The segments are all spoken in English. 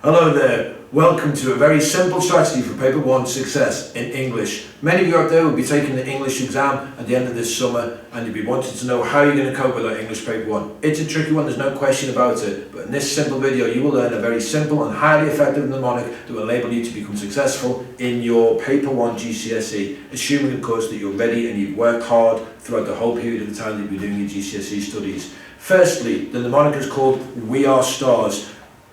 Hello there, welcome to a very simple strategy for Paper 1 success in English. Many of you out there will be taking the English exam at the end of this summer and you'll be wanting to know how you're going to cope with that English Paper 1. It's a tricky one, there's no question about it, but in this simple video you will learn a very simple and highly effective mnemonic that will enable you to become successful in your Paper 1 GCSE, assuming of course that you're ready and you've worked hard throughout the whole period of the time that you've been doing your GCSE studies. Firstly, the mnemonic is called We Are Stars.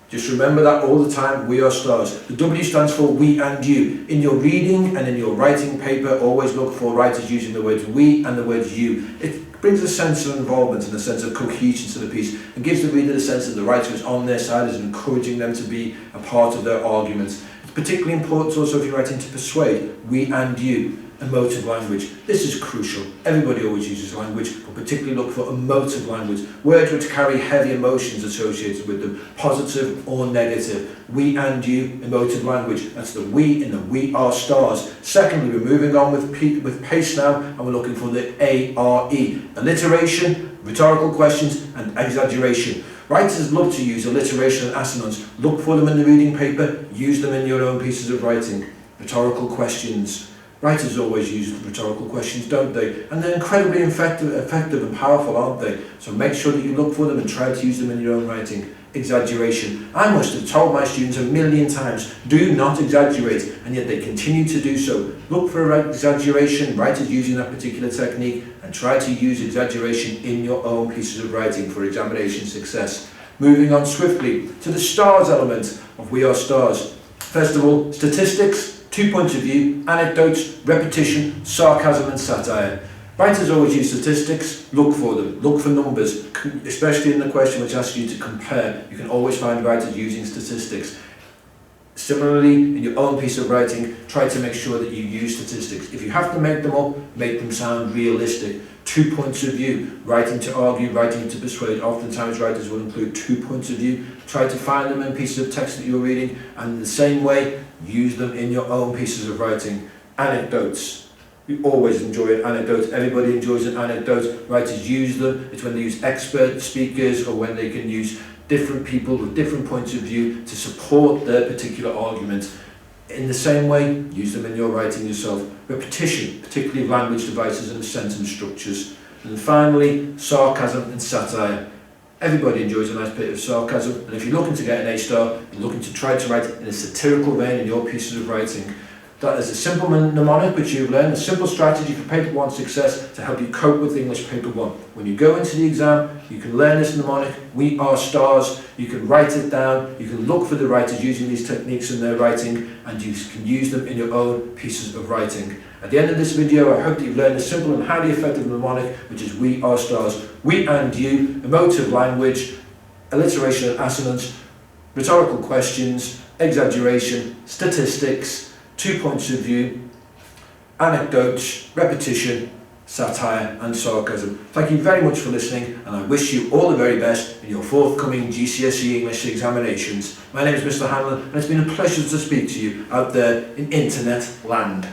Just remember that all the time, we are stars. The W stands for we and you. In your reading and in your writing paper, always look for writers using the words we and the words you. It brings a sense of involvement and a sense of cohesion to the piece and gives the reader the sense that the writer is on their side, is encouraging them to be a part of their arguments. It's particularly important also if you're writing to persuade, we and you. Emotive language. This is crucial. Everybody always uses language, but particularly look for emotive language. Words which carry heavy emotions associated with them, positive or negative. We and you, emotive language. That's the we in the we are stars. Secondly, we're moving on with pace now, and we're looking for the ARE. Alliteration, rhetorical questions, and exaggeration. Writers love to use alliteration and assonance. Look for them in the reading paper, use them in your own pieces of writing. Rhetorical questions. Writers always use rhetorical questions, don't they? And they're incredibly effective and powerful, aren't they? So make sure that you look for them and try to use them in your own writing. Exaggeration. I must have told my students a million times, do not exaggerate, and yet they continue to do so. Look for exaggeration, writers using that particular technique, and try to use exaggeration in your own pieces of writing for examination success. Moving on swiftly to the stars element of We Are Stars. First of all, statistics. 2 points of view, anecdotes, repetition, sarcasm and satire. Writers always use statistics, look for them, look for numbers, especially in the question which asks you to compare. You can always find writers using statistics. Similarly, in your own piece of writing, try to make sure that you use statistics. If you have to make them up, make them sound realistic. 2 points of view, writing to argue, writing to persuade. Oftentimes writers will include 2 points of view. Try to find them in pieces of text that you're reading, and in the same way, use them in your own pieces of writing. Anecdotes. We always enjoy an anecdote. Everybody enjoys an anecdote. Writers use them. It's when they use expert speakers or when they can use different people with different points of view to support their particular argument. In the same way, use them in your writing yourself. Repetition, particularly of language devices and sentence structures. And finally, sarcasm and satire. Everybody enjoys a nice bit of sarcasm, and if you're looking to get an A star, you're looking to try to write in a satirical vein in your pieces of writing. That is a simple mnemonic which you've learned, a simple strategy for Paper 1 success to help you cope with English Paper 1. When you go into the exam, you can learn this mnemonic, We Are Stars, you can write it down, you can look for the writers using these techniques in their writing, and you can use them in your own pieces of writing. At the end of this video, I hope that you've learned a simple and highly effective mnemonic, which is We Are Stars. We and you, emotive language, alliteration and assonance, rhetorical questions, exaggeration, statistics, 2 points of view, anecdotes, repetition, satire and sarcasm. Thank you very much for listening, and I wish you all the very best in your forthcoming GCSE English examinations. My name is Mr. Hanlon, and it's been a pleasure to speak to you out there in internet land.